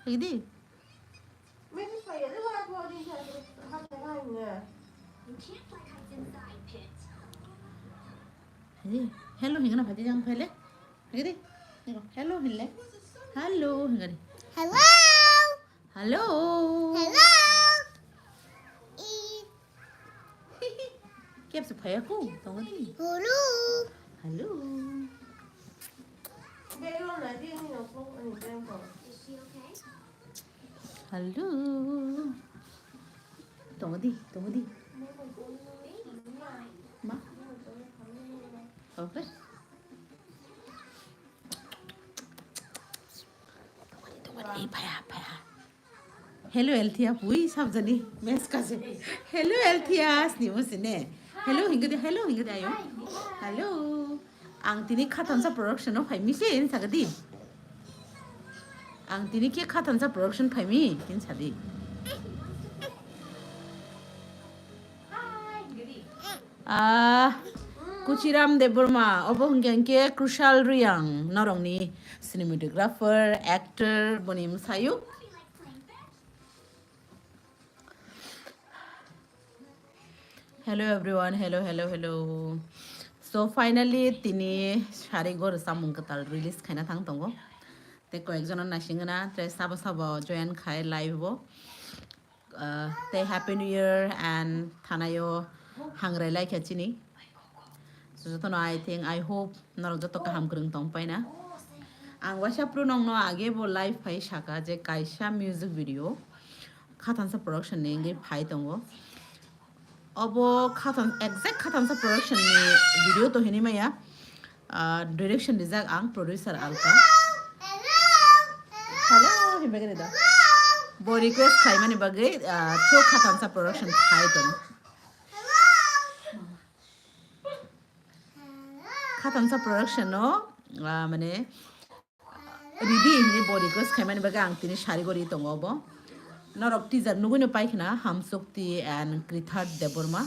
Lagi Maybe play a little hard body have the line there. di. Hello hinga na phati jang phele. Lagi di. Hello hille. Hello hinga di. Hello. Hello. Hello. Kep su phaya ko. Tong di. Hello. Hello. Bé luôn là riêng nhiều không anh xem rồi. Hello. Tong di. Ma. Okay. Tong di. Phaya. Hello Althea, pui sab jani mes ka se. Hello Althea, sni mo sine. Hello hinga di ayo. Hello. Ang tini Khathansa Production no phai mi se in sagadi. Ang tini ke Khathansa Production phai mi in sadi. Kuchiram Deburma, obo hingke Crucial Riyang, norongni cinematographer, actor, bonim sayu. Hello everyone, hello. So finally tini shari gor samung katal release khaina thang tongo. Te ko ekjon nasingana te sabo join khai live bo. Te happy new year and thanayo hangrai lai khachini. So jotono I hope norok joto kaham kurung tong paina. Ang washa pro nong no age bo live phai shaka je kaisa music video Khathansa Production ne nge phai tongo. Abo exact Khathansa Production ni video to hini maya direction design ang producer alka hello hibagre da bo request khai mani bagai through Khathansa Production khai to Khathansa Production no mane ready hini bo request khai mani bagai ang tini shari gori tongo bo norok teaser nuguno paikna Hamsukti and Krithar Deburma.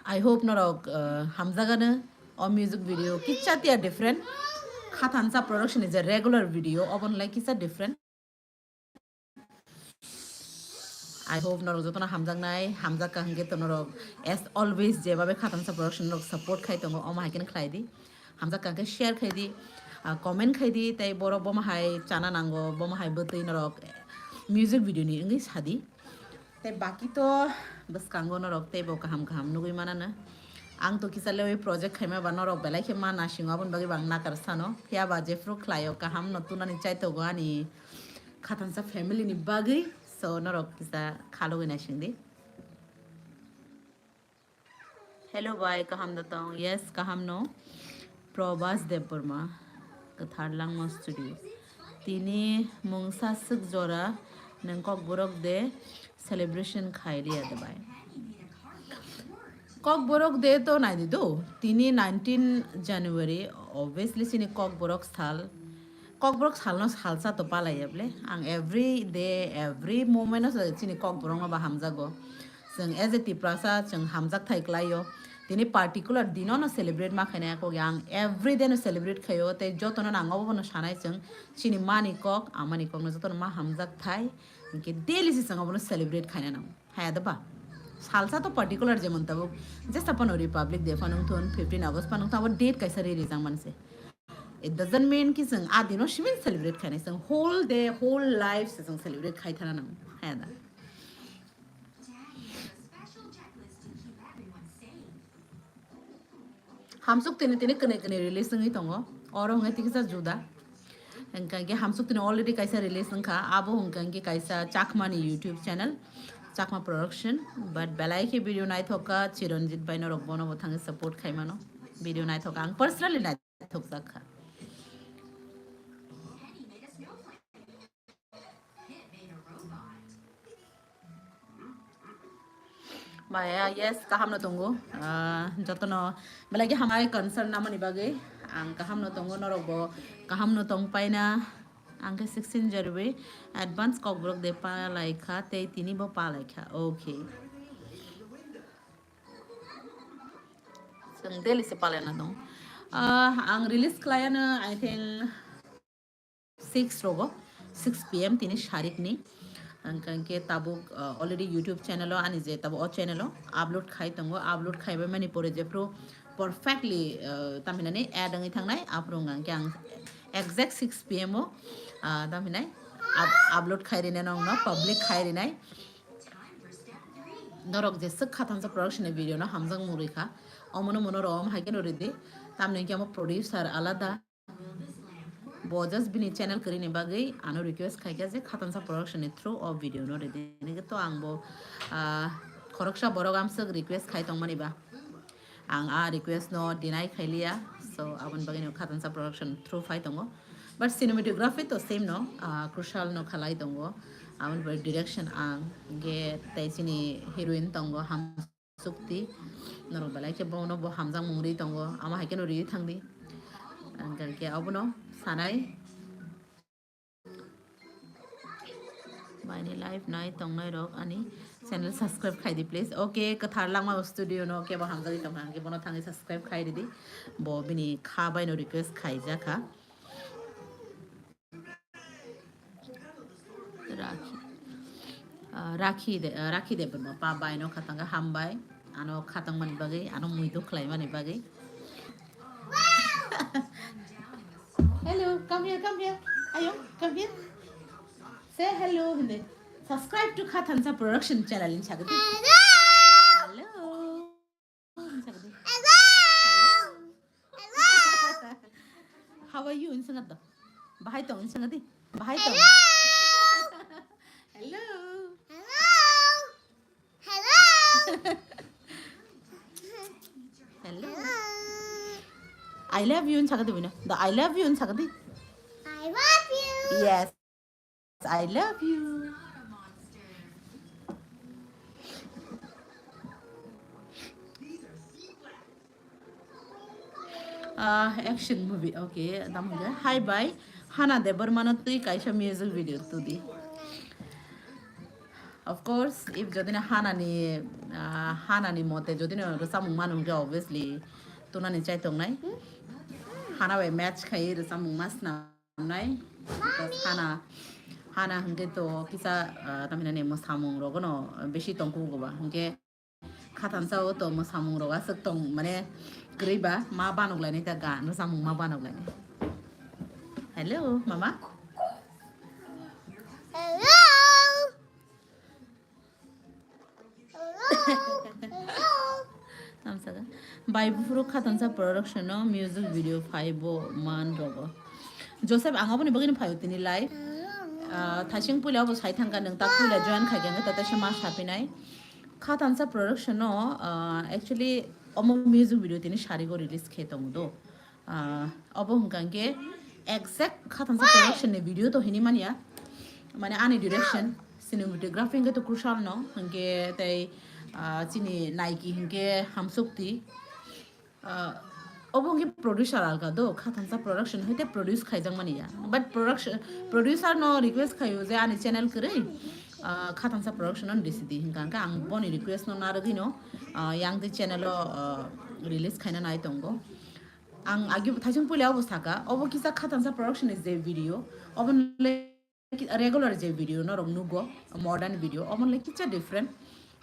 I hope norok hamzagana or music video kichati are different. Khathansa Production is a regular video. Often like it's a different. I hope norok jotona hamjang nai hamjak ka hange to norok as always je babe Khathansa Production norok support khai tongo oma hakin khai di hamjak ka share khai di comment khai di tai borok boma hai chana nango boma hai botei norok music video ni ngi sadi te baki to bas kango norok te bo kaham nugui mana na ang to kisale oi project khaima ba norok belai khe mana singo abon bagi bang nakar sano phia ba je fru khlayo kaham notuna ni chai to gani Khathansa family ni bagi so norok kisa khalo na singdi hello bye kaham datang yes kaham no Probas Deburma Katharlang mo studio tini mungsa suk jora nangkok borok de celebration khairi adabai kok borok de to nai dido tini 19 January obviously sini kok borok sal no salsa to palai able ang every day every moment no sini kok borok ba hamjago sing as a tiprasa sing hamjak thai klayo tini particular dino no celebrate ma khane ko yang every day no celebrate khayo te jotono nangobo no sanai sing sini mani kok amani kok no jotono ma hamjak thai ke daily si sangobo no celebrate khane na ha da ba salsa to particular jemon tabo just upon republic day fanung thon 15 August panung tabo date kaisa re rizang man se it doesn't mean ki sang adino shimin celebrate khane sang whole day whole life se sang celebrate khai thana na ha da hamsuk tini kene release ngi tongo oro ngai tikisa juda hengkang ke hamsuk tini already kaisa release nangka abo hengkang ke kaisa chakmani YouTube channel Chakma Production but belai ke video nai thoka Chiranjit bai norok bono bothange support khaimano video nai thoka ang personally nai thok sakha Maya yes kaham no tunggu jotono belai ke hamai concern namani bagai ang kaham no tunggu norok bo kaham no tong paina angke 16 January advance kok borok de pa laika te tini bo pa laika okay sing daily se pala na dong ang release klaya na I think 6 robo 6 p.m. tini sharik ni angkanke tabuk already YouTube channel ani je tabu o channel upload khai tongo upload khai ba mani pore je pro perfectly taminani ad angi thangnai aprong angke ang exact 6 p.m. o taminai upload khai rene nong no public khai rene norok je sik Khathansa Production video no hamjang murika omono mono rom haike no redi tamne ki amo producer alada bojas bini channel kari ne bagai ano request khai je Khathansa Production through of video no redi ne to angbo khoroksha borok amsek request khai tong mani ba ang request no deny khailia so abon bagai no Khathansa Production through fight tongo but cinematography to same no crucial no khalai tongo amon ber direction ang ge taisini heroine tongo ham sukti noro balai ke bono bo hamjang mungri tongo ama haike no ri thangdi angkar ke abono sanai my life nai tongnai rok ani channel subscribe khai di please okay kathar langma studio no ke bo hamjari tong ang ke bono thangi subscribe khai di bo bini kha bai no request khai ja kha rakhi de berma pa bai no khatanga hambai ano khatang man bagai ano muito khlai mani bagai hello come here ayo come here say hello hinde subscribe to Khathansa Production channel in chagdi hello hello how are you in sangat bahai tong in sangat bahai tong hello hello I love you in sagadi bina the I love you in sagadi I love you. yes I love you action movie okay damuga hi bye hana de barmana tui kaisa music video tudi of course if jodina hanani mote jodina samung manung ge obviously tunani chai tongnai hana we match khai samung mas na nai because hana hangge to kisa taminani mo samung rogono beshi tongku go ba hangge Khathansa o to mo samung roga sek tong mane griba ma banogla ni ta ga no samung ma banogla ni hello mama Hello. Tamsaga by Bufuro Khathansa Production no music video 5 man rogo Joseph angaboni bagini phayo tini live thasing pula bo sai thangka nang tak pula join khagen ta ta shama shapinai Khathansa Production no actually omo music video tini shari go release khetong do obo hungkange exact Khathansa Production ne video to hini mania mane ani direction cinematography nge to crucial no hangke tai chini Nike hangke hamsukti obongi producer alga do Khathansa Production hoite produce khaijang mania but producer no request khayo je ani channel kare Khathansa Production on decidi hingka ang boni request no naragi no yang the channel release khaina nai tongo ang agi thajung pule obostha ka obo kisa Khathansa Production is a video obon regular je video no rong nugo modern video obon like kicha different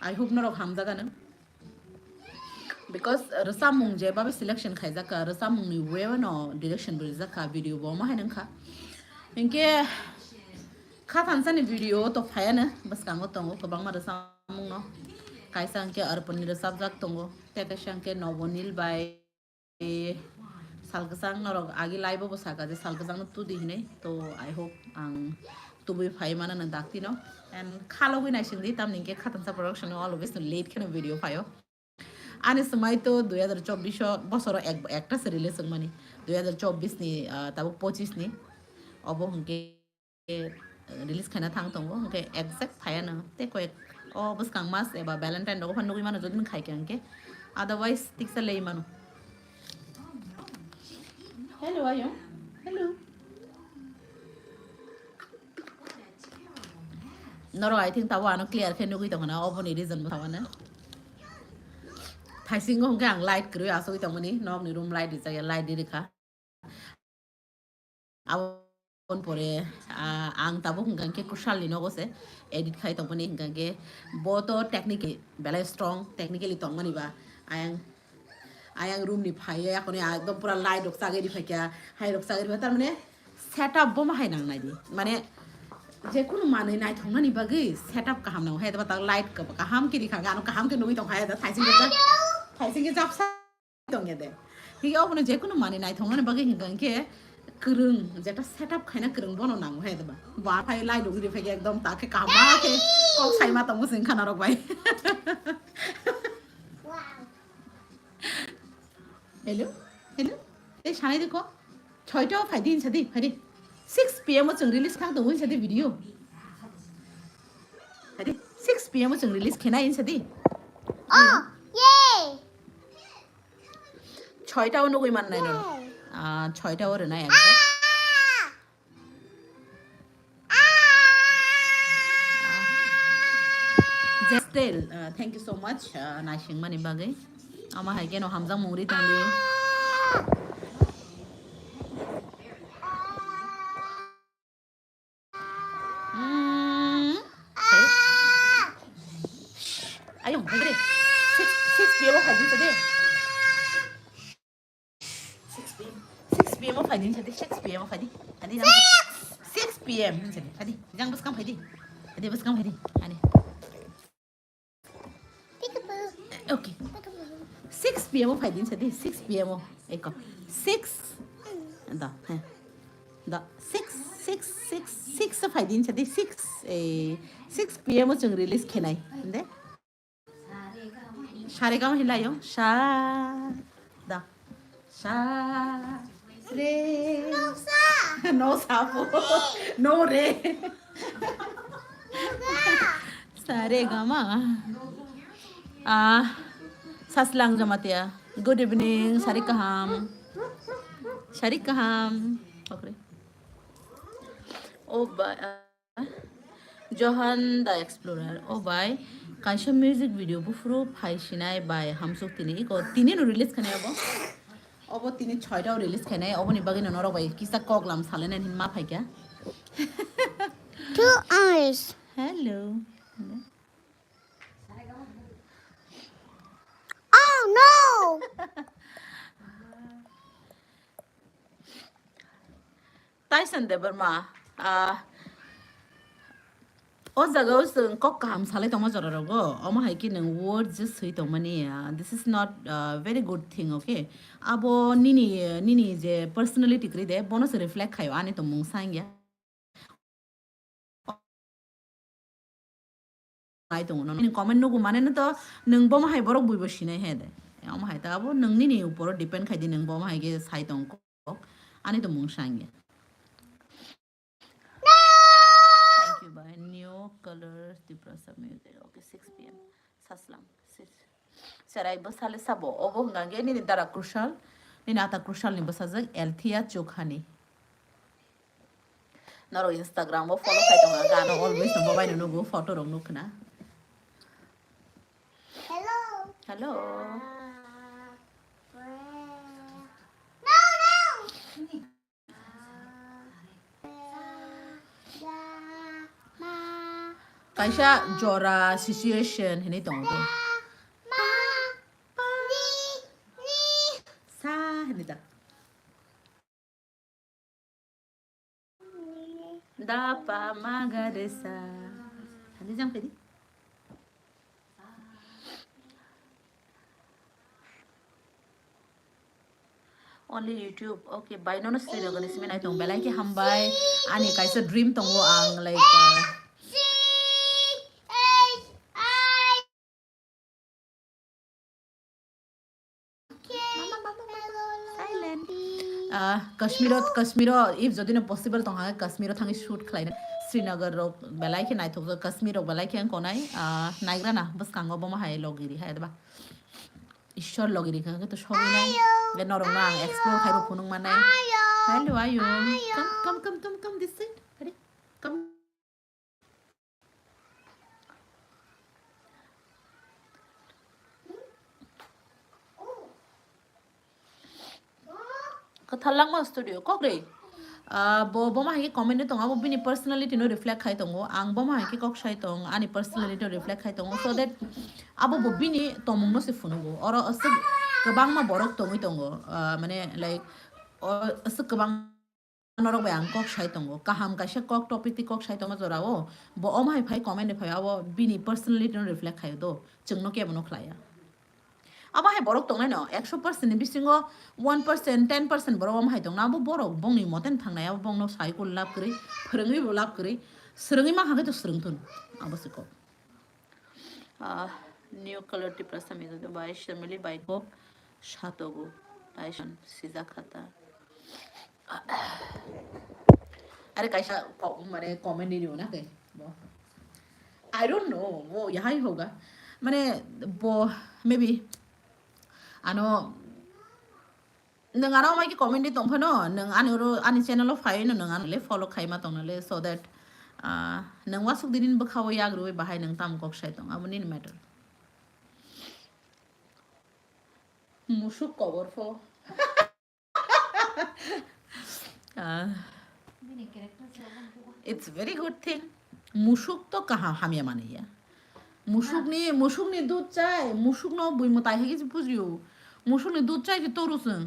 I hope no rong hamjaga na because rasamung je babe selection khaiza ka rasamung ni wewe no direction beriza ka video bo ma hanan kha inke Khathansa ni video to phayana bas kango tongo ko bangma rasamung no kaisa anke arpon ni subject tongo teka shanke nobonil by salgasang norok agi live bo saka je salgasang no tudi hine to I hope ang tubi phai mana na dakti no and khalo wi nai singdi tam ninke Khathansa Production no always no late keno video phayo ani samai to 2024 বছর একটা release মানে 2024 ni tabo 25 ni obo hungke release khana thang tongo hungke exact phaya na te ko o bus kang mas eba valentine do phan nugui mano jodin khai ke hungke otherwise tiksa lei mano hello ayo hello noro I think tawa no clear khe nugui tongana obo ni reason mo tawana Thai hong kang light kru aso itong mani nok ni room light isa ya light di ka on pore ang tabo hinggang ke crucial lino gose edit khai tong pani hinggang ke boto technically bela strong technically tong mani ba ayang room ni phai ya kone ekdom pura light rok sage di phai kya hai rok sage di tar mane setup bo ma hai nang nai di mane je kuno manai nai thong ni bagi setup kaham nang hai da ta light ka kaham ki di kha ga kaham ke nui tong hai da thai sing ke jap sa tong ya de hi yo kuno je kuno manai nai thong ni bagi hinggang ke kereng jeta setup khaina kereng bono nang hai da ba phai light rok di phai ekdom ta ke kaham ma ke kok sai ma tong sing khana rok bai hello hello এই সানাই দেখো 6টাও ফাইদি ইনসাদি ফাইদি 6 pm जों release खां दं इनसादी video फाइदि 6 pm जों release खेना इनसादी Oh, yay! 6টাও नगै मान नाय न 6टाও आरो ना exact Jestel, thank you so much. Nashing mani bagay. Ama hai keno hamzang mungri tangli. Ayong, bagre. 6 pm phải đi today. 6 pm phải đi today. 6 pm phải đi. Ani 6 pm phải đi. Jang bus kam phải đi. Adi bus kam phải đi. Ani. Okay. 6 pm phải đi today. 6 pm. Eko. 6. Da. Da. 6 phải đi today. 6 pm chúng release khenai. Inde. Share kam hilayo. Sha. Da. Sha. Re. No, sir. No sapo. No re. Sare gama. Saslang jamatia. Good evening. Sari kaham. Sari kaham. Okay. Oh bye. Johan the Explorer. Oh bye. Kaisha music video bufro phai shinai by hamsuk tini ko tini no release khane abo. Obo tini 6টাও release খাই নাই obo ni bagi no noro bai kisa koglam salen hin ma phai kya 2 hours. hello Oh no! Tyson de berma o jaga usung kok kam sale tong jora rogo oma hai ki nang word just sui tong mani this is not very good thing okay abo nini je personality kri de bonus reflect khayo ani to mung sangya ai tong no ni comment no gu mane na to nang bo ma hai borok buibo sinai he de oma hai ta abo nang ni upor depend khai di nang bo ma hai ge sai tong kok ani to mung sangya thank you by new colors the process music okay 6 pm saslam sarai basale sabo obo ngange ni dara crucial ni ata crucial ni basajak elthia chokhani naro instagram bo follow khai tong ga no always no mobile no go photo rong no khna Hello. hello No, no. kaisha jora situation hini tong to sa hini ta da pa maga desa hani jang pedi only YouTube okay by no stay no simi nai tong belai ki hambai ani kaisa dream tong wo ang like silent Kashmiro if jodi no possible tong ha Kashmiro thangi shoot khlaina Srinagar ro belai ki nai thok Kashmiro belai ki ang konai naigra na bas kango boma hai logiri hai ba ঈশ্বর লগিরি খাকে তো সবই নাই গে নরং না explore খাইরো ফুনুং মানাই hello আয়ো কাম this side আরে কাম Khathansa Studio kok re bo bo ma hi comment ni tonga bo bini personality no reflect khai tongo ang bo ma hi kok sai tong ani personality reflect khai tongo so that abo bo bini tomong no se funugo oro ase kebang ma borok tongi tongo mane like ase kebang norok bayang kok sai tongo kaham kaisa kok topic ti kok sai tongo jorao bo om hai phai comment ni phai abo bini personality no reflect khai do chungno ke bono khlaya aba hai borok tongnai no 100% ni bisingo 1% 10% borok am hai tongna abo borok bongni moten thangnai abo bongno sai kul lap kri phrengi bo lap kri srungi ma hage to srungthun abo siko new color ti prasami do by shamili by ko shatogo taishan siza khata अरे कैसा मैंने comment नहीं हो ना कहीं I don't know वो यहाँ ही होगा मैंने वो may be ano nung ano mai ki comment di tong phano nung anu ani channel lo phai no nung an le follow khai ma tong le so that nung wasuk dinin ba khaw yag ru ba hai nung tam kok sai tong amuni ni matter musuk cover fo it's very good thing musuk to kaha hamia mane ya musuk ni dud chai musuk no bui motai he ki puzriu musuk ni dud chai ki torusung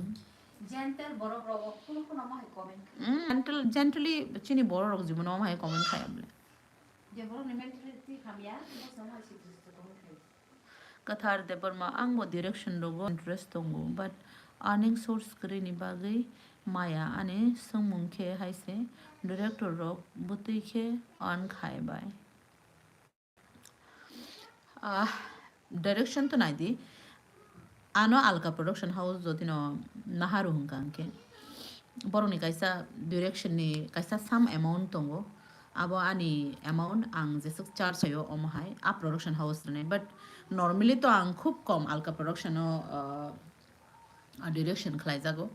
Gentle borok rogo kuno kuno ma hai comment. gently chini boro rok jibono ma hai comment khai amle Je borok ni mentality khamya bo sama si to comment hai. kathar debor ma angbo direction logo interest tongo but earning source kri ni bagai maya ane sangmung khe haise director rok butui khe on khai bai direction to nai di ano alka production house jodino naharu hungkanke boroni kaisa direction ni kaisa some amount tongo abo ani amount ang jesuk charge hayo omhai a production house ne but normally to ang khub kom alka production o direction khlai jago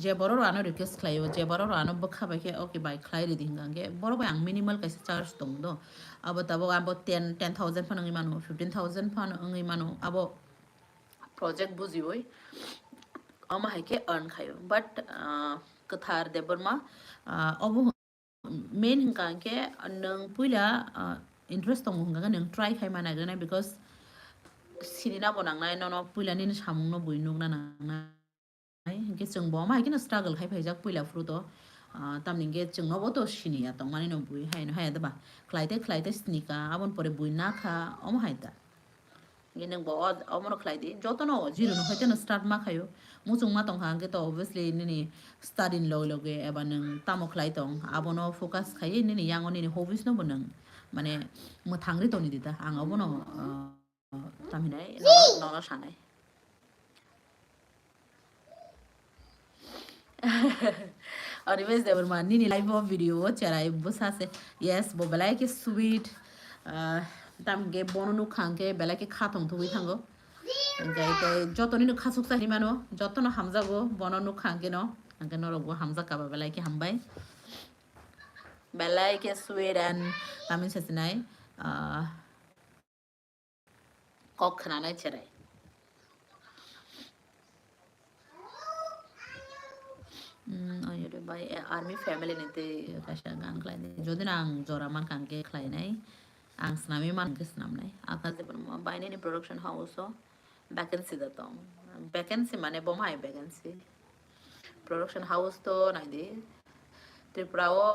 je bororo ano request khlayo je bororo ano bokha baike okay bai khlai ri dingange boro bai ang minimal kaisa charge tong do abo tabo abo 10000 phan ngi mano 15000 phan ngi mano abo project bujioi ama haike earn khayo but kathar deborma obo main hingka ke nang puila interest tong hingka nang try khai mana gana because sinina bonang nai no puila ni samung no buinuk na nai hingke chung bo ma haike na struggle khai phai jak puila fruto tamninge chung no bo to sinia tong mani no bui hai no hai da ba klaite snika abon pore bui na kha om haita neng bo omono khlai di joto no zero no hoite no start ma khayo muchung ma tong hang ke to obviously ni study lo ge eba neng tamo khlai tong abono focus khai ni yang ni hobbies no bonang mane mo thangri to ni dita ang abono taminai no no sanai anyways there were many live video charai busase yes bo belai ke sweet tam ge bono nu khangke belai ke khatong thui thango gaite jotoni nu khasuk sa himano jotono hamjago bono nu khangke no angke no rogo hamja ka belai ke hambai belai ke sweet and tamin sesinai kok khananai cherai by army family nite kasha gan klai jodi nang joraman kanke klai nai ang snami man ke snam nai akas de by ni production house o vacancy da tong vacancy mane bomai vacancy production house to nai de tripura o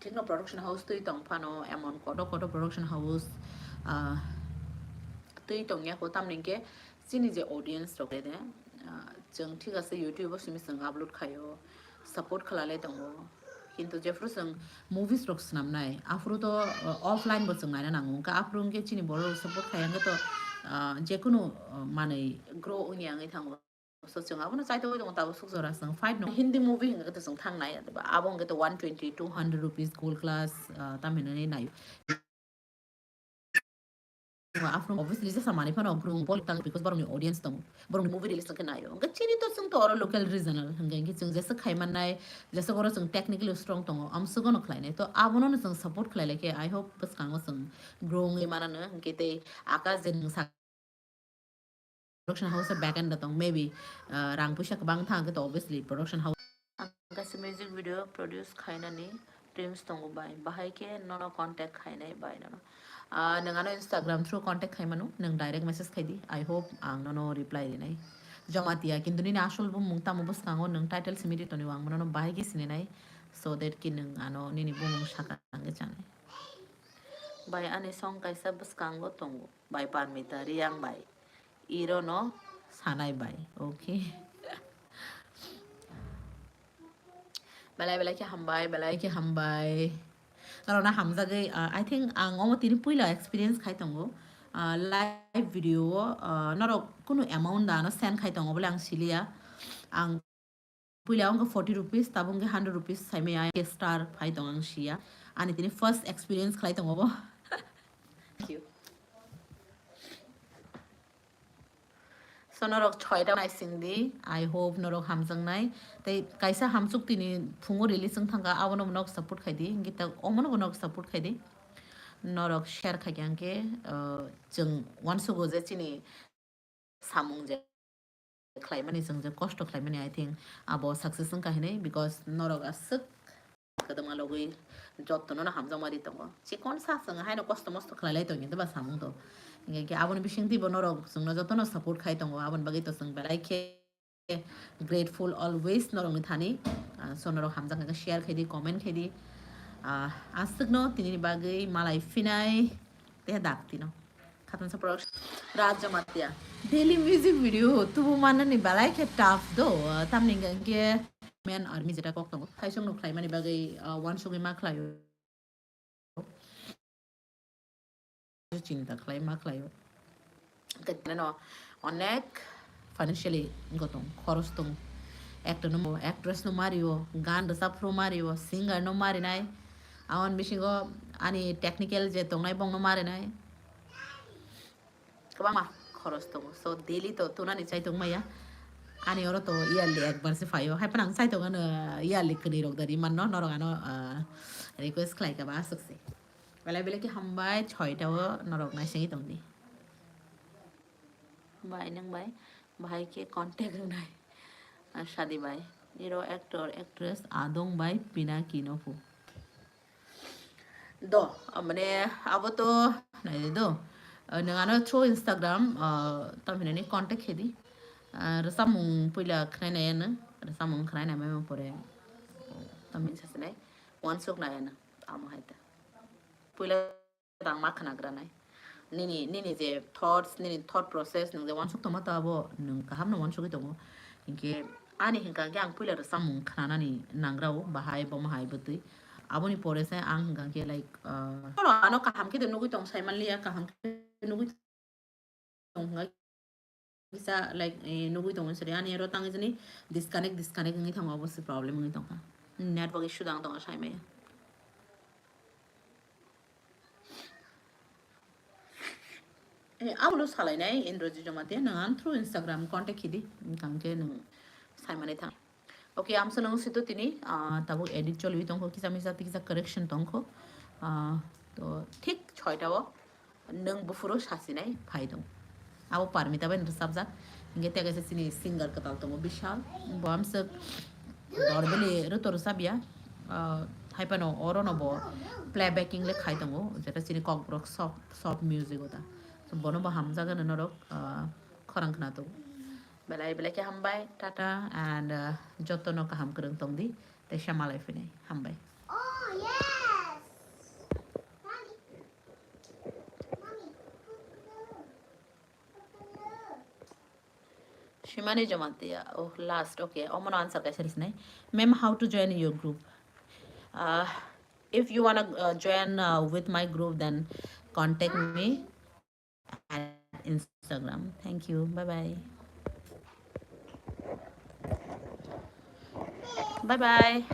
tikno production house to itong phano emon koto production house tui tong ya ko tam ningke sini je audience to de जों ठीक আছে ইউটিউবও সিমি जों upload খাयो support খালালে दङ কিন্তু जेफ्रु जों movies रक स्नामनाय आफ्रु तो offline बो जों नायना नांगौ का आफ्रु के चिनि बर सपोर्ट खायांगे तो जेकुनु माने ग्रो उनि आङै थांगो so जों आबो चाइतो दङ ताबो सुजरा जों फाइट न हिन्दी मुभि हंगे तो जों थांनाय आबो हंगे तो 120 200 रुपीस गोल्ड क्लास तामिननै नाय afro obviously just samani fan of group political because borong audience tong borong movie release kan ayo ga chini to sung to local regional hanga ngi chung jesa khaiman nai jesa goro sung technically strong tong am sugo no khlai nai to abono no sung support khlai leke I hope bas kango sung growing e mana na hangke te akas den sa production house back end tong maybe rang pusha ka bang thang ke to obviously production house गासै music video produce खायनानै dreams दङ बाय बाहायके ननो contact खायनाय बाय ननो नोंहानो इन्स्टाग्राम थ्रु कन्टेक्ट खायमानो नों डाइरेक्ट मेसेज खायदि आई होप आं ननो रिप्लाइ दिनाय जमातिया किन्तु निना आसल बुमुं तामु बसखाङो नों टाइटेल सिमिरि तनि आं मननो बाहायके सिनेनाय सो दैट कि नों आनो निनि बुमुं साकांगे जानाय बाय आनि सं कायसा बसखाङो तंगो बाय पारमिता रियां बाय इरोनो सानाय बाय okay belai ki hambai karena hamza gai I think ang omo tini puila experience khai tongo live video naro kuno amount da no send khai tongo bole ang silia ang puila ang 40 rupees tabung 100 rupees sai me ay star khai tong ang sia ani tini first experience khai tongo bo thank you so norok choida nai singdi I hope norok hamjang nai tei kaisa hamsuk tini phungo release thanga abono nok support khaidi gita omono nok support khaidi norok share khagyangke jeng wansugo je chini samung je khlaimani jeng je kosto khlaimani I think abo success kahine because norok asuk kadang alogui jotto no hamjang mari tongo chikon sa sang haino kosto mosto khlailai tongi ba samung to nge abon bising ti bonorok jengno jotto no support khai tongo abon bagi to jeng belai ke grateful always norong thani so norok hamjang ka share khaidi comment khaidi asuk no tini bagai malai finai te dakti no Khathansa Production Raja Matya daily music video tu mana ni balai ke tough do tamning ke men army jeta kok tong khaisong no khlai mani bagai one shogi ma khlayo cinta khlai ma khlayo katna onek financially gotong khoros tong actress no mario gan da pro mario singer no mari nai awan bisingo ani technical je tongnai bong no mari nai kabang ma khoros tong so daily to tunani chai tong maya ani oro to yearly ekbar se fayo hai panang chai tong an yearly kni rok dari man no norong ano request khlai ka ba sukse belai belai ki hambai 6 ta norok nai singi tong ni bai nang bai bahai ke contact nai shadi bai hero actor actress adong bai pinaki no fu do amane abo to nai do nangano through Instagram tamhinani contact hedi samung puila khnai na samung khnai na me pore tamin sasnai one sok na na amo haita puila dang ma khana gra nai nini je thoughts nini thought process nung je one sok to mata abo nung kaham no one sok to inke ani hinka gyang puila samung khana ni nangrao bahai bom hai butui aboni pore se ang hinka ke like ano kaham ki de nugui tong sai man lia kaham nugui tong bisa like nugui tong seri ani ero tang isni disconnect ngi thang obviously problem ngi tong network issue dang tong sai me abulo salai nai indroji jomate nang through Instagram contact hidi kang ke nang sai mane thang okay am sonong sito tini tabu edit choli tong ko kisa misa kisa correction tong ko to ঠিক 6টা nang bufuro sasinai phai dong abo parmita ben sabjak inge te gese sini singer katal tong bishal bam se dorbele ro tor sabia haipano oro no bo playbacking le khai dong jeta sini kokbrok soft music ota so bono ba hamza ga norok khorang khna to belai belai ke hambai tata and joto no ka ham kereng tong di te shamalai finai hambai Oh, yes! Mommy, mommy, Shimani Jamatia. Oh, last. Okay. I'm gonna answer question. Ma'am, how to join your group? Uh, if you wanna join with my group, then contact me at Instagram. Thank you. Bye bye. Bye bye.